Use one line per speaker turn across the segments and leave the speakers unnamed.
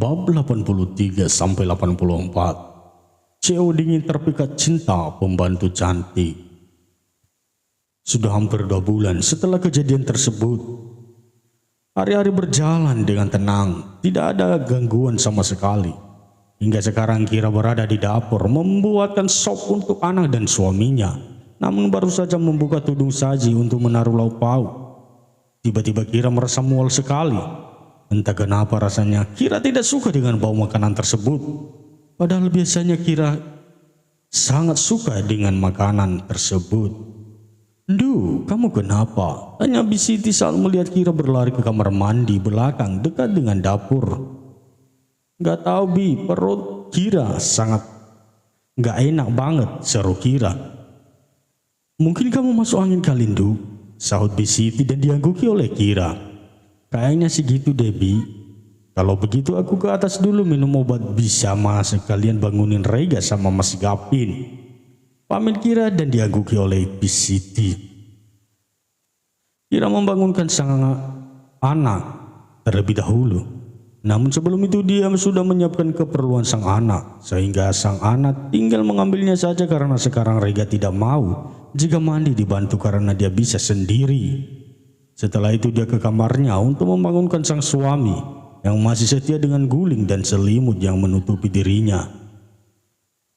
Bab 83 sampai 84. Ceo dingin terpikat cinta pembantu cantik. Sudah hampir 2 bulan setelah kejadian tersebut. Hari-hari berjalan dengan tenang, tidak ada gangguan sama sekali. Hingga sekarang Kira berada di dapur membuatkan sop untuk anak dan suaminya. Namun baru saja membuka tudung saji untuk menaruh lauk pauk. Tiba-tiba Kira merasa mual sekali. Entah kenapa rasanya Kira tidak suka dengan bau makanan tersebut. Padahal biasanya Kira sangat suka dengan makanan tersebut. "Duh, kamu kenapa?" tanya Bisiti saat melihat Kira berlari ke kamar mandi belakang dekat dengan dapur. "Gak tahu Bi, perut Kira sangat gak enak banget," seru Kira. "Mungkin kamu masuk angin kali, Du," sahut Bisiti dan diangguki oleh Kira. "Kayaknya sih gitu Debbie. Kalau begitu aku ke atas dulu minum obat bisa mas sekalian bangunin Rega sama Mas Gavin," pamit Kira dan diangguki oleh Bisiti. Kira membangunkan sang anak terlebih dahulu. Namun sebelum itu dia sudah menyiapkan keperluan sang anak, sehingga sang anak tinggal mengambilnya saja karena sekarang Rega tidak mau jika mandi dibantu karena dia bisa sendiri. Setelah itu dia ke kamarnya untuk membangunkan sang suami yang masih setia dengan guling dan selimut yang menutupi dirinya.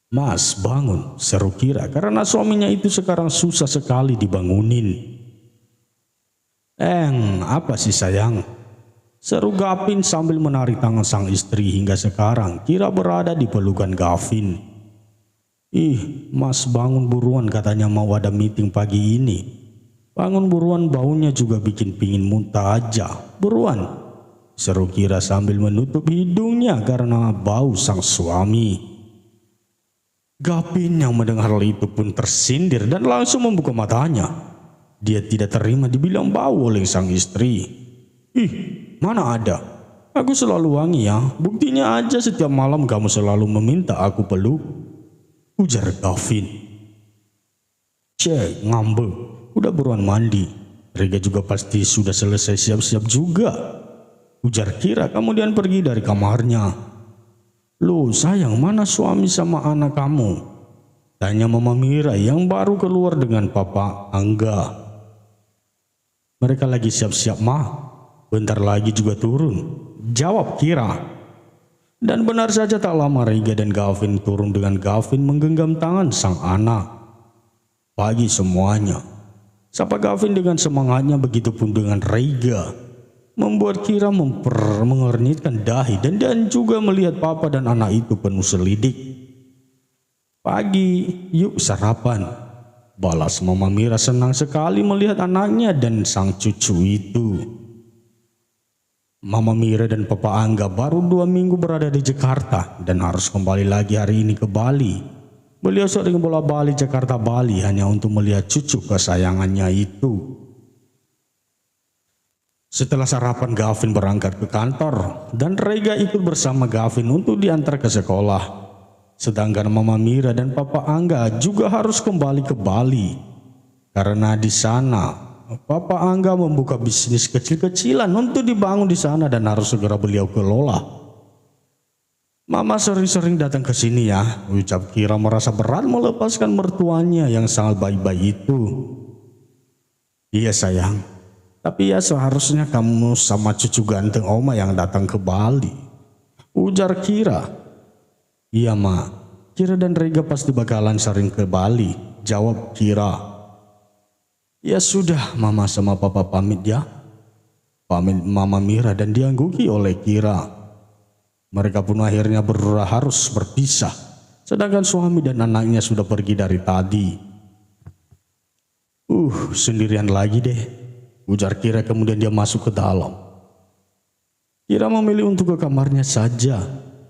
"Mas, bangun," seru Kira karena suaminya itu sekarang susah sekali dibangunin. Apa sih sayang?" seru Gavin sambil menarik tangan sang istri hingga sekarang Kira berada di pelukan Gavin. "Ih, Mas bangun buruan, katanya mau ada meeting pagi ini. Bangun buruan, baunya juga bikin pingin muntah aja. Buruan," seru Kira sambil menutup hidungnya karena bau sang suami. Gavin yang mendengar hal itu pun tersindir dan langsung membuka matanya. Dia tidak terima dibilang bau oleh sang istri. "Ih, mana ada? Aku selalu wangi ya. Buktinya aja setiap malam kamu selalu meminta aku peluk," ujar Gavin. "Cek, ngambek. Udah buruan mandi. Rega juga pasti sudah selesai siap-siap juga," ujar Kira kemudian pergi dari kamarnya. "Loh sayang, mana suami sama anak kamu?" tanya Mama Mira yang baru keluar dengan Papa Angga. "Mereka lagi siap-siap mah. Bentar lagi juga turun," jawab Kira. Dan benar saja tak lama Rega dan Gavin turun dengan Gavin menggenggam tangan sang anak. "Pagi semuanya," sapa Gavin dengan semangatnya, begitupun dengan Rega. Membuat Kira mengernyitkan dahi dan juga melihat papa dan anak itu penuh selidik. "Pagi, yuk sarapan," balas Mama Mira senang sekali melihat anaknya dan sang cucu itu. Mama Mira dan Papa Angga baru 2 minggu berada di Jakarta dan harus kembali lagi hari ini ke Bali. Beliau sering bola-balik Jakarta-Bali hanya untuk melihat cucu kesayangannya itu. Setelah sarapan Gavin berangkat ke kantor dan Rega ikut bersama Gavin untuk diantar ke sekolah. Sedangkan Mama Mira dan Papa Angga juga harus kembali ke Bali. Karena di sana Papa Angga membuka bisnis kecil-kecilan untuk dibangun di sana dan harus segera beliau kelola. "Mama sering-sering datang ke sini ya," ucap Kira merasa berat melepaskan mertuanya yang sangat baik-baik itu. "Iya sayang, tapi ya seharusnya kamu sama cucu ganteng Oma yang datang ke Bali," ujar Kira. "Iya Ma, Kira dan Rega pasti bakalan sering ke Bali," jawab Kira. "Ya sudah, Mama sama Papa pamit ya," pamit Mama Mira dan diangguki oleh Kira. Mereka pun akhirnya harus berpisah, sedangkan suami dan anaknya sudah pergi dari tadi. Sendirian lagi deh," ujar Kira kemudian dia masuk ke dalam. Kira memilih untuk ke kamarnya saja,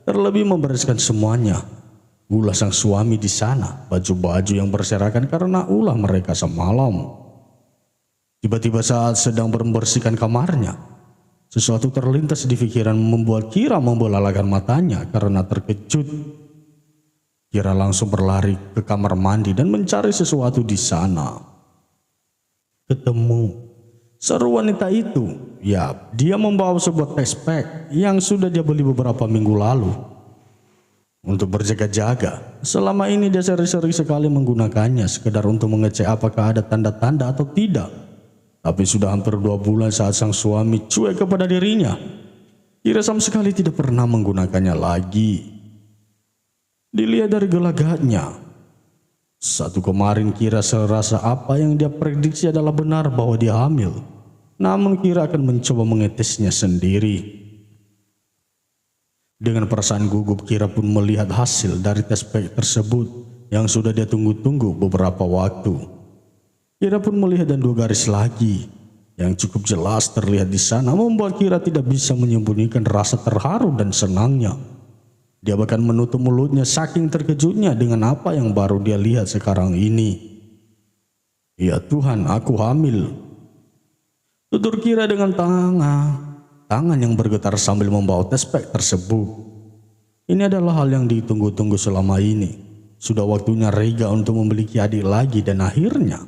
terlebih membereskan semuanya. Ulah sang suami di sana, baju-baju yang berserakan karena ulah mereka semalam. Tiba-tiba saat sedang membersihkan kamarnya, sesuatu terlintas di pikiran membuat Kira membelalakan matanya karena terkejut. Kira langsung berlari ke kamar mandi dan mencari sesuatu di sana. Ketemu Seru wanita itu. Ya, dia membawa sebuah test pack yang sudah dia beli beberapa minggu lalu untuk berjaga-jaga. Selama ini dia sering-sering sekali menggunakannya sekedar untuk mengecek apakah ada tanda-tanda atau tidak. Tapi sudah hampir 2 bulan saat sang suami cuek kepada dirinya. Kira sama sekali tidak pernah menggunakannya lagi. Dilihat dari gelagatnya, satu kemarin Kira serasa apa yang dia prediksi adalah benar bahwa dia hamil. Namun Kira akan mencoba mengetesnya sendiri. Dengan perasaan gugup Kira pun melihat hasil dari tes pack tersebut yang sudah dia tunggu-tunggu beberapa waktu. Kira pun melihat dan 2 garis lagi yang cukup jelas terlihat di sana membuat Kira tidak bisa menyembunyikan rasa terharu dan senangnya. Dia bahkan menutup mulutnya saking terkejutnya dengan apa yang baru dia lihat sekarang ini. Ya Tuhan, aku hamil. Tutur Kira dengan tangan yang bergetar sambil membawa tes pack tersebut. Ini adalah hal yang ditunggu-tunggu selama ini. Sudah waktunya Rega untuk memiliki adik lagi dan akhirnya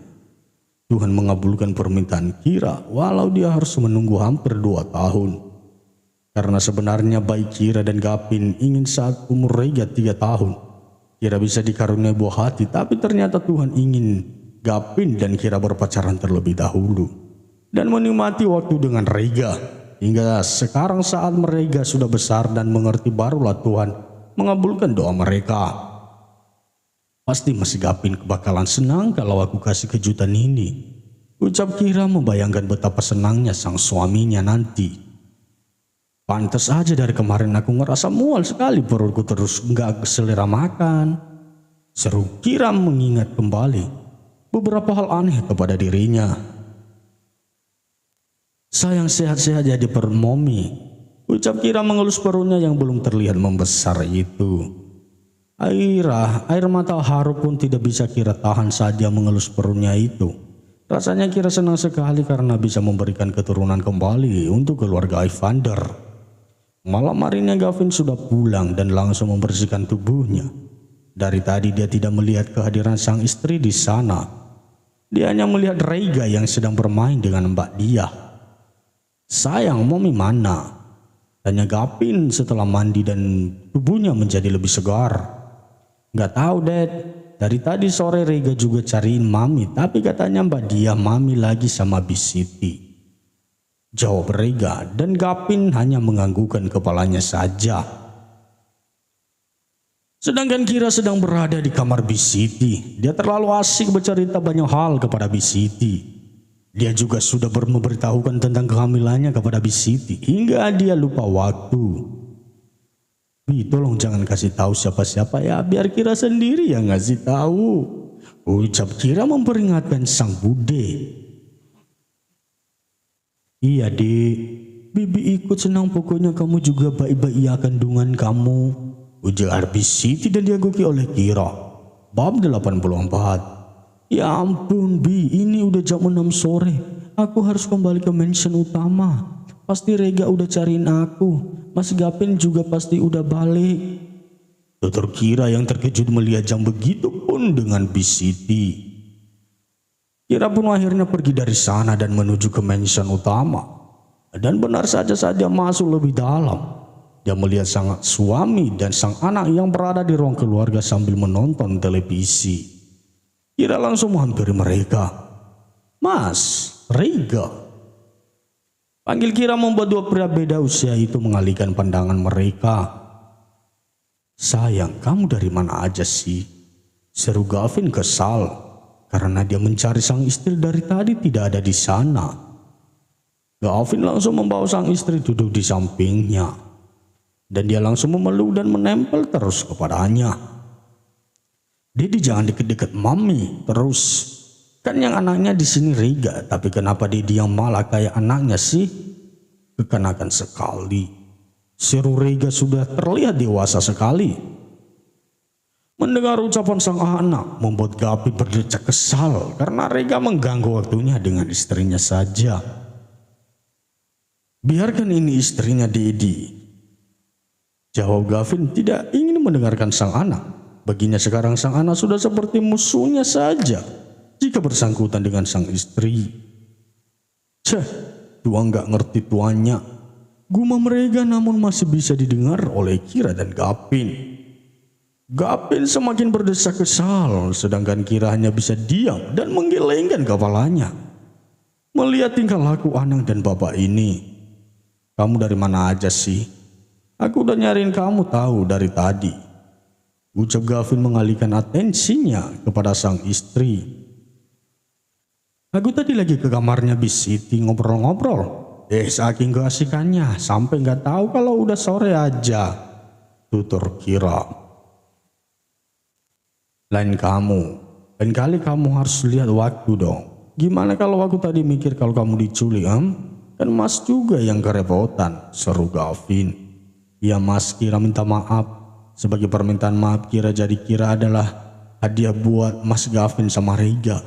Tuhan mengabulkan permintaan Kira walau dia harus menunggu hampir 2 tahun. Karena sebenarnya baik Kira dan Gavin ingin saat umur Rega 3 tahun. Kira bisa dikaruniai buah hati, tapi ternyata Tuhan ingin Gavin dan Kira berpacaran terlebih dahulu dan menikmati waktu dengan Rega. Hingga sekarang saat mereka sudah besar dan mengerti barulah Tuhan mengabulkan doa mereka. Pasti Mas Gavin bakalan senang kalau aku kasih kejutan ini, ucap Kira membayangkan betapa senangnya sang suaminya nanti. Pantas aja dari kemarin aku ngerasa mual sekali, perutku terus gak selera makan, seru Kira mengingat kembali beberapa hal aneh kepada dirinya. Sayang sehat-sehat jadi perut Mommy, ucap Kira mengelus perutnya yang belum terlihat membesar itu. Air mata haru pun tidak bisa Kira tahan saat dia mengelus perutnya itu. Rasanya Kira senang sekali karena bisa memberikan keturunan kembali untuk keluarga Evander. Malam harinya Gavin sudah pulang dan langsung membersihkan tubuhnya. Dari tadi dia tidak melihat kehadiran sang istri di sana. Dia hanya melihat Rega yang sedang bermain dengan Mbak Dia. Sayang, Mommy mana? Tanya Gavin setelah mandi dan tubuhnya menjadi lebih segar. Gak tahu Dad, dari tadi sore Rega juga cariin Mami, tapi katanya Mbak Dia Mami lagi sama Bisiti, jawab Rega, dan Gavin hanya menganggukkan kepalanya saja. Sedangkan Kira sedang berada di kamar Bisiti. Dia terlalu asik bercerita banyak hal kepada Bisiti. Dia juga sudah memberitahukan tentang kehamilannya kepada Bisiti hingga dia lupa waktu. Bi, tolong jangan kasih tahu siapa-siapa ya, biar Kira sendiri yang ngasih tahu, ucap Kira memperingatkan sang bude. Iya Dek, Bibi ikut senang, pokoknya kamu juga baik-baik ya kandungan kamu, ujar Bisiti dan diaguki oleh Kira. Bab 84. Ya ampun Bi, ini udah jam 6 sore. Aku harus kembali ke mansion utama. Pasti Rega udah cariin aku. Mas Gavin juga pasti udah balik, tutur Kira yang terkejut melihat jam begitu pun dengan Bisiti. Kira pun akhirnya pergi dari sana dan menuju ke mansion utama. Dan benar saja saat dia masuk lebih dalam, dia melihat sang suami dan sang anak yang berada di ruang keluarga sambil menonton televisi. Kira langsung menghampiri mereka. Mas, Rega, panggil Kira membuat 2 pria beda usia itu mengalihkan pandangan mereka. Sayang, kamu dari mana aja sih? Seru Gavin kesal karena dia mencari sang istri dari tadi tidak ada di sana. Gavin langsung membawa sang istri duduk di sampingnya dan dia langsung memeluk dan menempel terus kepadanya. Dedi, jangan deket-deket Mami terus. Kan yang anaknya di sini Rega, tapi kenapa Dedi yang malah kayak anaknya sih? Kekanakan sekali. Seru Rega sudah terlihat dewasa sekali. Mendengar ucapan sang anak membuat Gavin berdecak kesal karena Rega mengganggu waktunya dengan istrinya saja. Biarkan ini istrinya Dedi, jawab Gavin tidak ingin mendengarkan sang anak. Baginya sekarang sang anak sudah seperti musuhnya saja jika bersangkutan dengan sang istri. Ceh, tua nggak ngerti tuannya. Gumam mereka namun masih bisa didengar oleh Kira dan Gavin. Gavin semakin berdesak kesal, sedangkan Kira hanya bisa diam dan menggelengkan kepalanya. Melihat tingkah laku anak dan bapak ini, "Kamu dari mana aja sih? Aku udah nyariin kamu tahu dari tadi," ucap Gavin mengalihkan atensinya kepada sang istri. "Aku tadi lagi ke kamarnya Bis Siti ngobrol-ngobrol. Saking keasikannya sampai nggak tahu kalau udah sore aja," tutur Kira. "Lain kali kamu harus lihat waktu dong. Gimana kalau aku tadi mikir kalau kamu diculik, Kan Mas juga yang kerepotan," seru Gavin. "Ya Mas, Kira minta maaf. Sebagai permintaan maaf Kira jadi Kira adalah hadiah buat Mas Gavin sama Rega,"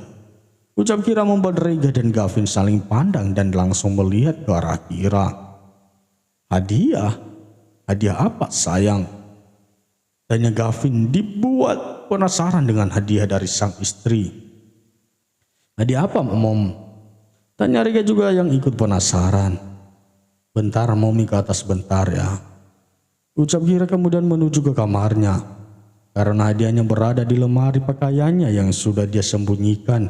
ucap Kira membuat Rega dan Gavin saling pandang dan langsung melihat ke arah Kira. "Hadiah? Hadiah apa sayang?" tanya Gavin dibuat penasaran dengan hadiah dari sang istri. "Hadiah apa, Mom?" tanya Rega juga yang ikut penasaran. "Bentar, Momi ke atas bentar ya," ucap Kira kemudian menuju ke kamarnya. Karena hadiahnya berada di lemari pakaiannya yang sudah dia sembunyikan.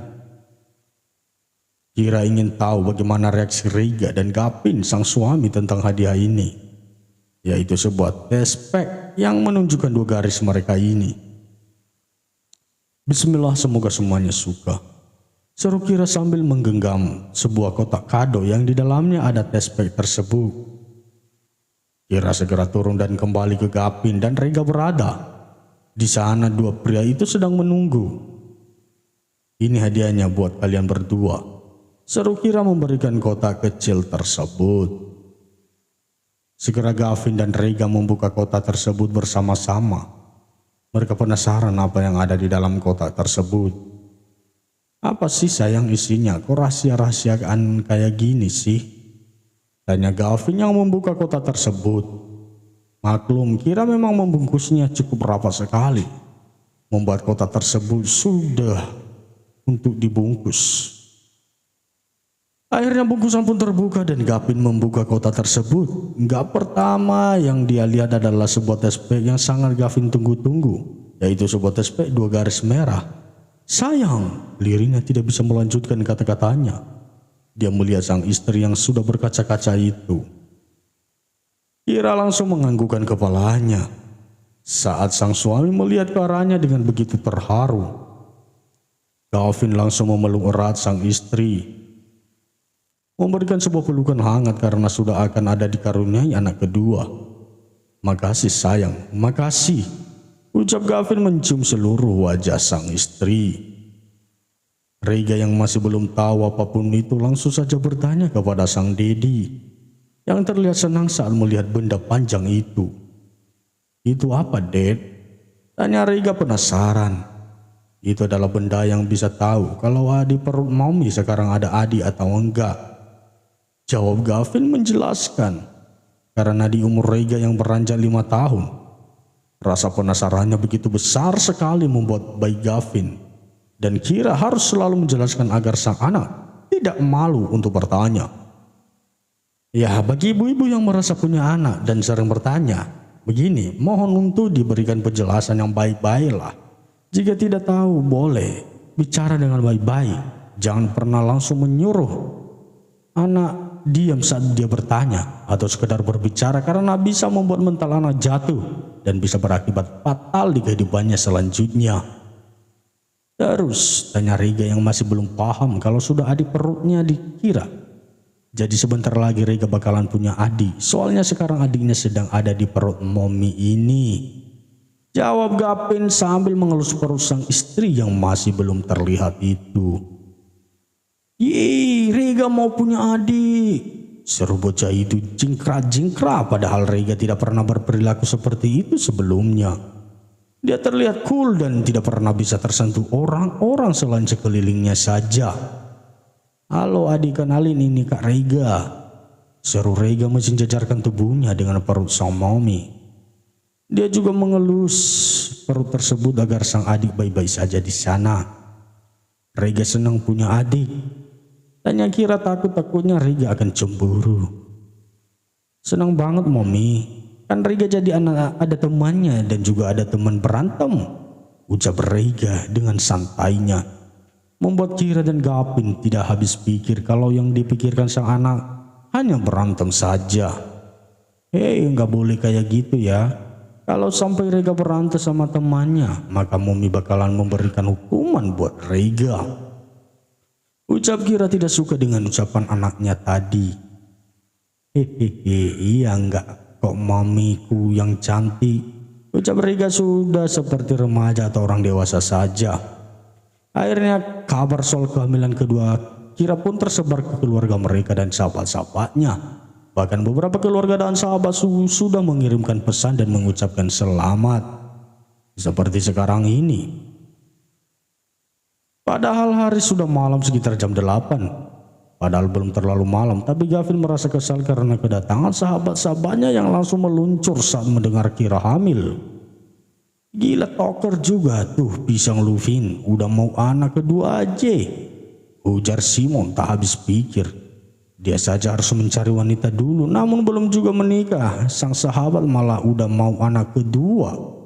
Kira ingin tahu bagaimana reaksi Rega dan Gavin sang suami tentang hadiah ini, yaitu sebuah test pack yang menunjukkan 2 garis mereka ini. "Bismillah, semoga semuanya suka," seru Kira sambil menggenggam sebuah kotak kado yang di dalamnya ada test pack tersebut. Kira segera turun dan kembali ke Gavin dan Rega berada. Di sana 2 pria itu sedang menunggu. "Ini hadiahnya buat kalian berdua," seru Kira memberikan kotak kecil tersebut. Segera Gavin dan Rega membuka kotak tersebut bersama-sama. Mereka penasaran apa yang ada di dalam kotak tersebut. "Apa sih sayang isinya? Kok rahasia-rahasiaan kayak gini sih?" tanya Gavin yang membuka kotak tersebut. Maklum, Kira memang membungkusnya cukup rapat sekali, membuat kotak tersebut sudah untuk dibungkus. Akhirnya bungkusan pun terbuka dan Gavin membuka kotak tersebut. Gak pertama yang dia lihat adalah sebuah test pack yang sangat Gavin tunggu-tunggu, yaitu sebuah test pack 2 garis merah. "Sayang," lirihnya tidak bisa melanjutkan kata-katanya. Dia melihat sang istri yang sudah berkaca-kaca itu. Kira langsung menganggukkan kepalanya saat sang suami melihat ke arahnya dengan begitu terharu. Gavin langsung memeluk erat sang istri, memberikan sebuah pelukan hangat karena sudah akan ada dikaruniai anak kedua. "Makasih sayang, makasih," ucap Gavin mencium seluruh wajah sang istri. Rega yang masih belum tahu apapun itu langsung saja bertanya kepada sang Dedi, yang terlihat senang saat melihat benda panjang itu. "Itu apa, Ded?" tanya Rega penasaran. "Itu adalah benda yang bisa tahu kalau di perut Mami sekarang ada adik atau enggak," jawab Gavin menjelaskan. Karena di umur Rega yang beranjak 5 tahun, rasa penasarannya begitu besar sekali membuat bayi Gavin dan Kira harus selalu menjelaskan agar sang anak tidak malu untuk bertanya. Ya, bagi ibu-ibu yang merasa punya anak dan sering bertanya, begini, mohon untuk diberikan penjelasan yang baik-baik lah. Jika tidak tahu, boleh bicara dengan baik-baik. Jangan pernah langsung menyuruh anak diam saat dia bertanya atau sekedar berbicara karena bisa membuat mental anak jatuh dan bisa berakibat fatal di kehidupannya selanjutnya. Terus tanya Rega yang masih belum paham kalau sudah adik perutnya dikira. Jadi sebentar lagi Rega bakalan punya adik, soalnya sekarang adiknya sedang ada di perut Momi ini, jawab Gavin sambil mengelus perut sang istri yang masih belum terlihat itu. "Yeay, Rega mau punya adik," seru bocah itu jingkrak-jingkrak, padahal Rega tidak pernah berperilaku seperti itu sebelumnya. Dia terlihat cool dan tidak pernah bisa tersentuh orang-orang selain sekelilingnya saja. "Halo adik, kenalin ini Kak Rega," seru Rega mensejajarkan tubuhnya dengan perut sang Momi. Dia juga mengelus perut tersebut agar sang adik baik-baik saja di sana. Rega senang punya adik. Dan yang Kira takutnya Riga akan cemburu. Senang banget Mami, kan Riga jadi anak ada temannya dan juga ada teman berantem, ucap Riga dengan santainya. Membuat Kira dan Gavin tidak habis pikir kalau yang dipikirkan sang anak hanya berantem saja. Hei, nggak boleh kayak gitu ya. Kalau sampai Riga berantem sama temannya, maka Mami bakalan memberikan hukuman buat Riga. Ucap Kira tidak suka dengan ucapan anaknya tadi. Hehehe, iya enggak kok mamiku yang cantik. Ucap Riga sudah seperti remaja atau orang dewasa saja. Akhirnya kabar soal kehamilan kedua Kira pun tersebar ke keluarga mereka dan sahabat-sahabatnya. Bahkan beberapa keluarga dan sahabat sudah mengirimkan pesan dan mengucapkan selamat. Seperti sekarang ini. Padahal hari sudah malam sekitar jam 8. Padahal belum terlalu malam, tapi Gavin merasa kesal karena kedatangan sahabat-sahabatnya yang langsung meluncur saat mendengar Kira hamil. Gila toker juga tuh pisang Luvin, udah mau anak kedua aja. Ujar Simon tak habis pikir. Dia saja harus mencari wanita dulu, namun belum juga menikah. Sang sahabat malah udah mau anak kedua.